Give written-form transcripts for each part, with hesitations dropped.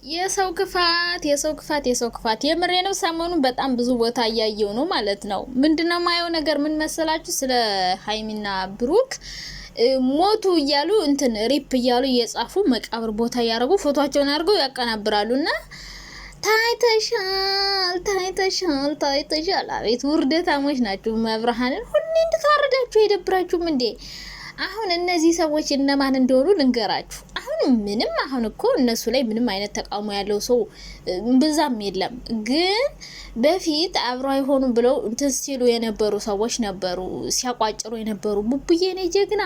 የሰው ክፋት የምሬ ነው። ሰሞኑን በጣም ብዙ ቦታ እያየው ነው ማለት ነው። ምንድነው ማየው ነገር ምን መሰላችሁ? ስለ ሀይሚና ብሩክ ሞቱ እያሉ እንትን ሪፕ እያሉ እየጻፉ መቃብር ቦታ ያረጉ ፎቶአቸውን አድርገው ያቀናብራሉና ታይተሻል። አቤት ውርደታሞች ናችሁ። መብርሃንን ሁሌ እንድታረዳችሁ አይደብራችሁም እንዴ? አሁን እነዚህ ሰዎች እነማን እንደሆኑ ልንገራችሁ። አሁን እኮ እነሱ ላይ ምንም አይነት ተቃውሞ ያለው ሰው ብዛም የለም። ግን በፊት አብሮ አይሆኑም ብለው እንትን ሲሉ የነበሩ ሰዎች ነበሩ፣ ሲያቋጭሩ የነበሩ ቡቡዬ ነኝ ጀግና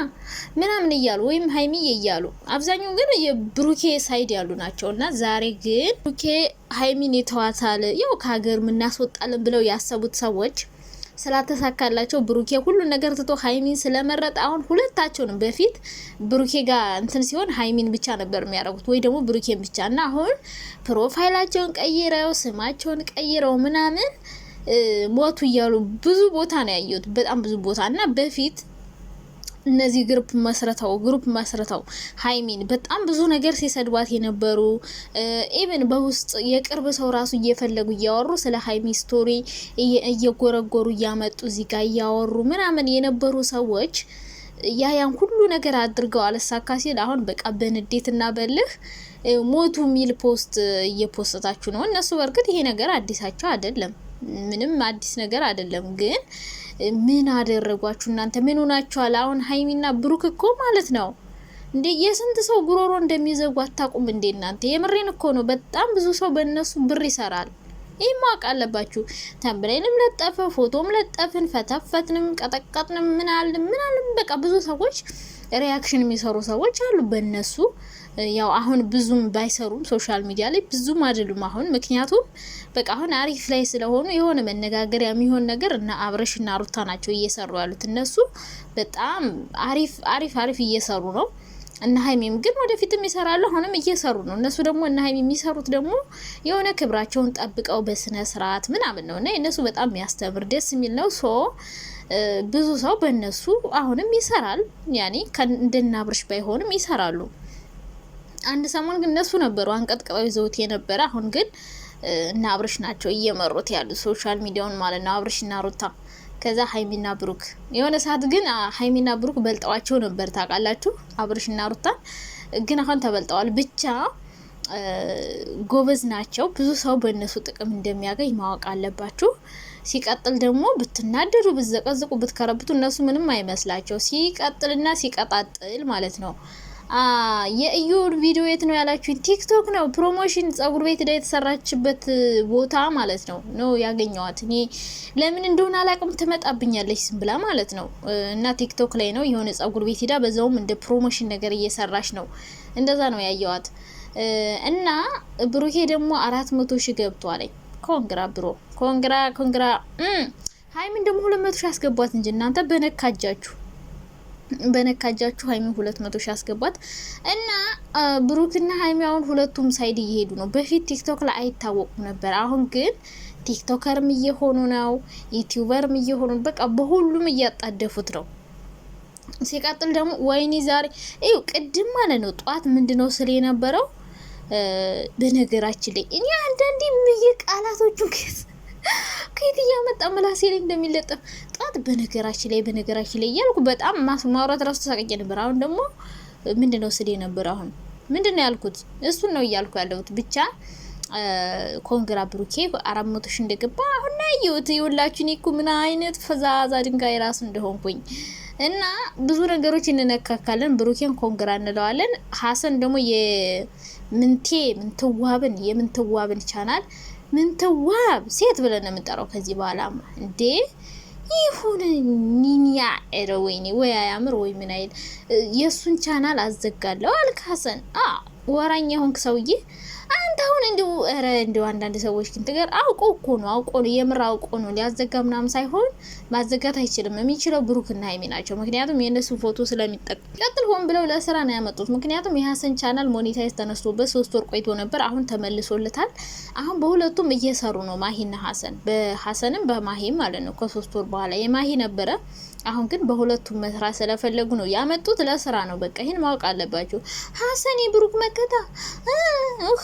ምናምን እያሉ ወይም ሀይሚዬ እያሉ አብዛኛው ግን የብሩኬ ሳይድ ያሉ ናቸው። እና ዛሬ ግን ብሩኬ ሀይሚን የተዋታል ያው ከሀገር ምናስወጣለን ብለው ያሰቡት ሰዎች ስላተሳካላቸው ብሩኬ ሁሉ ነገር ትቶ ሀይሚን ስለመረጠ አሁን ሁለታቸውንም በፊት ብሩኬ ጋር እንትን ሲሆን ሀይሚን ብቻ ነበር የሚያደርጉት ወይ ደግሞ ብሩኬን ብቻ እና አሁን ፕሮፋይላቸውን ቀይረው ስማቸውን ቀይረው ምናምን ሞቱ እያሉ ብዙ ቦታ ነው ያየሁት፣ በጣም ብዙ ቦታ እና በፊት እነዚህ ግሩፕ መስረታው ሀይሚን በጣም ብዙ ነገር ሲሰድባት የነበሩ ኢቭን በውስጥ የቅርብ ሰው ራሱ እየፈለጉ እያወሩ ስለ ሀይሚ ስቶሪ እየጎረጎሩ እያመጡ እዚህ ጋር እያወሩ ምናምን የነበሩ ሰዎች ያን ሁሉ ነገር አድርገው አለሳካ ሲል አሁን በቃ በንዴትና በልህ ሞቱ ሚል ፖስት እየፖስታችሁ ነው። እነሱ በርግጥ ይሄ ነገር አዲሳቸው አይደለም፣ ምንም አዲስ ነገር አይደለም። ግን ምን አደረጓችሁ እናንተ? ምን ሆናችኋል? አሁን ሀይሚና ብሩክ እኮ ማለት ነው እንዴ የስንት ሰው ጉሮሮ እንደሚዘጉ አታውቁም እንዴ እናንተ? የምሬን እኮ ነው። በጣም ብዙ ሰው በእነሱ ብር ይሰራል። ይህ ማወቅ አለባችሁ። ተምብሬንም ለጠፈ፣ ፎቶም ለጠፍን፣ ፈተፈትንም፣ ቀጠቀጥንም፣ ምናልም በቃ ብዙ ሰዎች ሪያክሽን የሚሰሩ ሰዎች አሉ በእነሱ። ያው አሁን ብዙም ባይሰሩም ሶሻል ሚዲያ ላይ ብዙም አይደሉም አሁን። ምክንያቱም በቃ አሁን አሪፍ ላይ ስለሆኑ የሆነ መነጋገሪያ የሚሆን ነገር እና አብረሽና ሩታ ናቸው እየሰሩ ያሉት። እነሱ በጣም አሪፍ እየሰሩ ነው። እና ሀይሚም ግን ወደፊትም ይሰራሉ፣ አሁንም እየሰሩ ነው። እነሱ ደግሞ እና ሀይሚ የሚሰሩት ደግሞ የሆነ ክብራቸውን ጠብቀው በስነ ስርዓት ምናምን ነው። እና እነሱ በጣም የሚያስተምር ደስ የሚል ነው። ብዙ ሰው በእነሱ አሁንም ይሰራል። ያኔ እንደናብርሽ ባይሆንም ይሰራሉ። አንድ ሰሞን ግን እነሱ ነበሩ አንቀጥቅጠው ይዘውት የነበረ። አሁን ግን እና አብርሽ ናቸው እየመሩት ያሉት ሶሻል ሚዲያውን ማለት ነው፣ አብርሽና ሩታ። ከዛ ሀይሚና ብሩክ የሆነ ሰዓት ግን ሀይሚና ብሩክ በልጠዋቸው ነበር ታውቃላችሁ፣ አብርሽና ሩታ ግን አሁን ተበልጠዋል። ብቻ ጎበዝ ናቸው። ብዙ ሰው በእነሱ ጥቅም እንደሚያገኝ ማወቅ አለባችሁ። ሲቀጥል ደግሞ ብትናደዱ፣ ብትዘቀዝቁ፣ ብትከረብቱ እነሱ ምንም አይመስላቸው። ሲቀጥልና ሲቀጣጥል ማለት ነው። የእዩ ቪዲዮ የት ነው ያላችሁ? ቲክቶክ ነው። ፕሮሞሽን ጸጉር ቤት ላይ የተሰራችበት ቦታ ማለት ነው ያገኘዋት። እኔ ለምን እንደሆነ አላቅም፣ ትመጣብኛለች ዝም ብላ ማለት ነው። እና ቲክቶክ ላይ ነው የሆነ ጸጉር ቤት ሄዳ በዛውም እንደ ፕሮሞሽን ነገር እየሰራች ነው። እንደዛ ነው ያየዋት። እና ብሩኬ ደግሞ 400 ሺህ ገብቷል። ኮንግራ ብሮ፣ ኮንግራ። ሀይሚን ደግሞ 200 ሺህ አስገቧት እንጂ እናንተ በነካጃችሁ ሀይሚ 200 ሺህ አስገባት። እና ብሩክና ሀይሚ አሁን ሁለቱም ሳይድ እየሄዱ ነው። በፊት ቲክቶክ ላይ አይታወቁም ነበር። አሁን ግን ቲክቶከርም እየሆኑ ነው፣ ዩቲዩበርም እየሆኑ በቃ በሁሉም እያጣደፉት ነው። ሲቀጥል ደግሞ ወይኔ ዛሬ ቅድም ማለት ነው ጧት ምንድነው ስለ የነበረው በነገራችን ላይ እኔ አንዳንዴ ቃላቶቹ ከየት እያመጣ ምላሴ ላይ እንደሚለጠፍ ጧት በነገራችን ላይ እያልኩ በጣም ማውራት ራሱ ተሳቀቄ ነበር። አሁን ደግሞ ምንድነው ስለ ነበር? አሁን ምንድነው ያልኩት? እሱን ነው እያልኩ ያለሁት። ብቻ ኮንግራ ብሩኬ 400 ሺህ እንደገባ አሁን ያየሁት። ይኸውላችሁ እኔ እኮ ምን አይነት ፈዛዛ ድንጋይ ራስ እንደሆንኩኝ። እና ብዙ ነገሮች እንነካካለን። ብሩኬን ኮንግራ እንለዋለን። ሀሰን ደግሞ የምንትዋብን ቻናል ምንትዋብ ሴት ብለን ነው የምንጠራው ከዚህ በኋላማ። እንዴ ይሁን ኒኒያ ወይኔ ወይ አያምር ወይ ምን አይል የሱን ቻናል አዘጋለሁ አልክ ሀሰን። ወራኛ ሆንክ ሰውዬ አንተ። አሁን እንደው አንዳንድ ሰዎች ግን ትገር አውቆ ነው የምር አውቆ ነው ሊያዘጋ ምናምን ሳይሆን ማዘጋት አይችልም። የሚችለው ብሩክና ሀይሚ ናቸው። ምክንያቱም የነሱ ፎቶ ስለሚጠቅ ቀጥል ሆን ብለው ለስራ ነው ያመጡት። ምክንያቱም የሀሰን ቻናል ሞኔታይዝ ተነስቶበት 3 ወር ቆይቶ ነበር። አሁን ተመልሶለታል። አሁን በሁለቱም እየሰሩ ነው ማሂና ሀሰን፣ በሀሰንም በማሂም ማለት ነው። ከ3 ወር በኋላ የማሂ ነበረ አሁን ግን በሁለቱም መስራት ስለፈለጉ ነው ያመጡት። ለስራ ነው በቃ ይሄን ማወቅ አለባችሁ። ሀሰን የብሩክ መከታ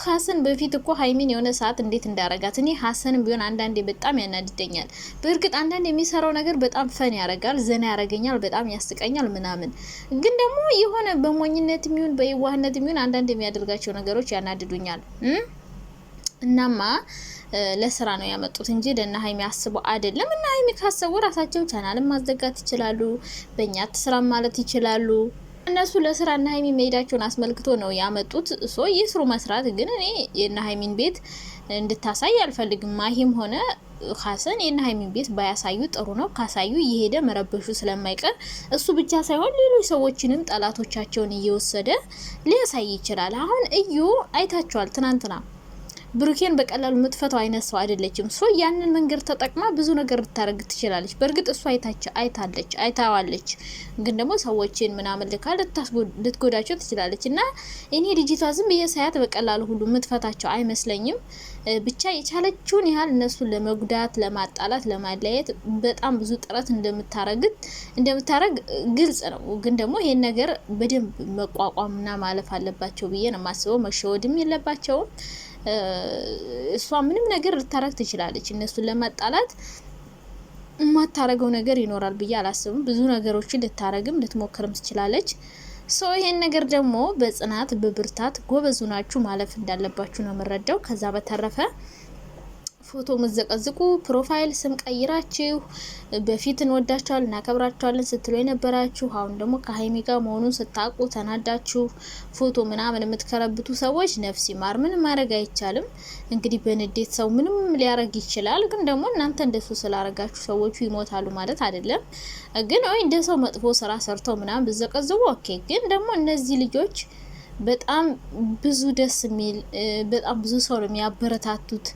ሀሰን በፊት እኮ ሀይሚን የሆነ ሰዓት እንዴት እንዳረጋት እኔ ሀሰንም ቢሆን አንዳንዴ በጣም ያናድደኛል። በእርግጥ አንዳንዴ የሚሰራው ነገር በጣም ፈን ያረጋል፣ ዘና ያረገኛል፣ በጣም ያስቀኛል ምናምን። ግን ደግሞ የሆነ በሞኝነት የሚሆን በየዋህነት የሚሆን አንዳንድ የሚያደርጋቸው ነገሮች ያናድዱኛል። እናማ ለስራ ነው ያመጡት እንጂ ለና ሀይሚ አስበው አይደለም። እና ሀይሚ ካሰቡ ራሳቸው ቻናልን ማዘጋት ይችላሉ፣ በእኛ ትስራ ማለት ይችላሉ። እነሱ ለስራ እና ሀይሚ መሄዳቸውን አስመልክቶ ነው ያመጡት። ሶ ይስሩ መስራት። ግን እኔ የና ሀይሚን ቤት እንድታሳይ አልፈልግም። ማሂም ሆነ ሀሰን የና ሀይሚን ቤት ባያሳዩ ጥሩ ነው። ካሳዩ እየሄደ መረበሹ ስለማይቀር እሱ ብቻ ሳይሆን ሌሎች ሰዎችንም ጠላቶቻቸውን እየወሰደ ሊያሳይ ይችላል። አሁን እዩ አይታችኋል ትናንትና ብሩኬን በቀላሉ የምትፈታው አይነት ሰው አይደለችም። ሶ ያንን መንገድ ተጠቅማ ብዙ ነገር ልታረግ ትችላለች። በእርግጥ እሱ አይታዋለች፣ ግን ደግሞ ሰዎችን ምናምን ልካ ልትጎዳቸው ትችላለች። እና እኔ ልጅቷ ዝም ብዬ ሳያት በቀላሉ ሁሉ የምትፈታቸው አይመስለኝም። ብቻ የቻለችውን ያህል እነሱን ለመጉዳት፣ ለማጣላት፣ ለማለያየት በጣም ብዙ ጥረት እንደምታረግ ግልጽ ነው። ግን ደግሞ ይሄን ነገር በደንብ መቋቋምና ማለፍ አለባቸው ብዬ ነው የማስበው። መሸወድም የለባቸውም። እሷ ምንም ነገር ልታረግ ትችላለች። እነሱን ለማጣላት የማታረገው ነገር ይኖራል ብዬ አላስብም። ብዙ ነገሮችን ልታረግም ልትሞክርም ትችላለች። ሶ ይሄን ነገር ደግሞ በጽናት በብርታት ጎበዙ ናችሁ ማለፍ እንዳለባችሁ ነው የምረዳው። ከዛ በተረፈ ፎቶ መዘቀዝቁ ፕሮፋይል ስም ቀይራችሁ በፊት እንወዳቸዋለን እናከብራቸዋለን ስትሉ የነበራችሁ አሁን ደግሞ ከሀይሚ ጋር መሆኑን ስታውቁ ተናዳችሁ ፎቶ ምናምን የምትከረብቱ ሰዎች ነፍስ ይማር። ምንም ማድረግ አይቻልም። እንግዲህ በንዴት ሰው ምንም ሊያረግ ይችላል። ግን ደግሞ እናንተ እንደሱ ስላረጋችሁ ሰዎቹ ይሞታሉ ማለት አይደለም። ግን ወይ እንደ ሰው መጥፎ ስራ ሰርተው ምናምን ብዘቀዝቡ ኦኬ። ግን ደግሞ እነዚህ ልጆች በጣም ብዙ ደስ የሚል በጣም ብዙ ሰው ነው የሚያበረታቱት፣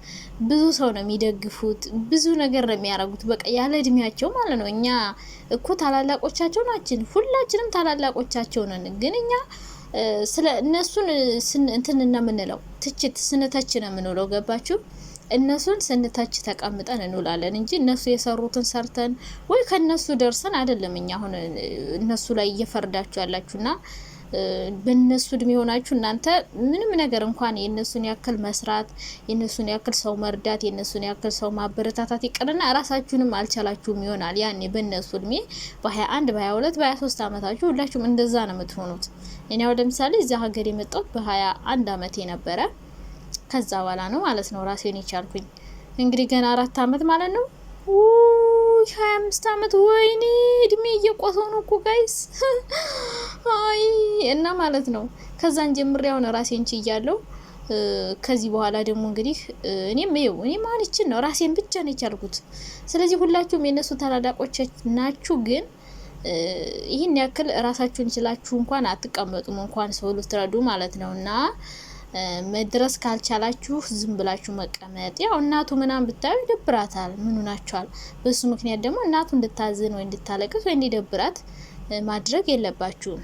ብዙ ሰው ነው የሚደግፉት፣ ብዙ ነገር ነው የሚያረጉት። በቃ ያለ እድሜያቸው ማለት ነው። እኛ እኮ ታላላቆቻቸው ናችን፣ ሁላችንም ታላላቆቻቸው ነን። ግን እኛ ስለ እነሱን እንትን እና ምንለው ትችት ስንተች ነው የምንውለው። ገባችሁ? እነሱን ስንተች ተቀምጠን እንውላለን እንጂ እነሱ የሰሩትን ሰርተን ወይ ከነሱ ደርሰን አይደለም። እኛ አሁን እነሱ ላይ እየፈርዳችሁ ያላችሁና በእነሱ እድሜ ሆናችሁ እናንተ ምንም ነገር እንኳን የእነሱን ያክል መስራት፣ የእነሱን ያክል ሰው መርዳት፣ የእነሱን ያክል ሰው ማበረታታት ይቅርና ራሳችሁንም አልቻላችሁም ይሆናል። ያኔ በእነሱ እድሜ በ21 በ22 በ23 አመታችሁ ሁላችሁም እንደዛ ነው የምትሆኑት። እኔ አሁን ለምሳሌ እዛ ሀገር የመጣሁት በ21 አመቴ ነበረ። ከዛ በኋላ ነው ማለት ነው ራሴን የቻልኩኝ። እንግዲህ ገና 4 አመት ማለት ነው 25 አመት ወይኔ እድሜ እየቆሰው ነው እኮ ጋይስ። አይ እና ማለት ነው ከዛን ጀምሬ አሁን ራሴን ችያለሁ። ከዚህ በኋላ ደግሞ እንግዲህ እኔም አሁን እቺን ነው ራሴን ብቻ ነው የቻልኩት። ስለዚህ ሁላችሁም የነሱ ታላላቆች ናችሁ። ግን ይሄን ያክል ራሳችሁን ችላችሁ እንኳን አትቀመጡም፣ እንኳን ሰው ልትረዱ ማለት ነውና መድረስ ካልቻላችሁ ዝም ብላችሁ መቀመጥ። ያው እናቱ ምናምን ብታዩ ይደብራታል። ምኑ ናቸዋል። በሱ ምክንያት ደግሞ እናቱ እንድታዝን ወይ እንድታለቅስ ወይ እንዲደብራት ማድረግ የለባችሁም።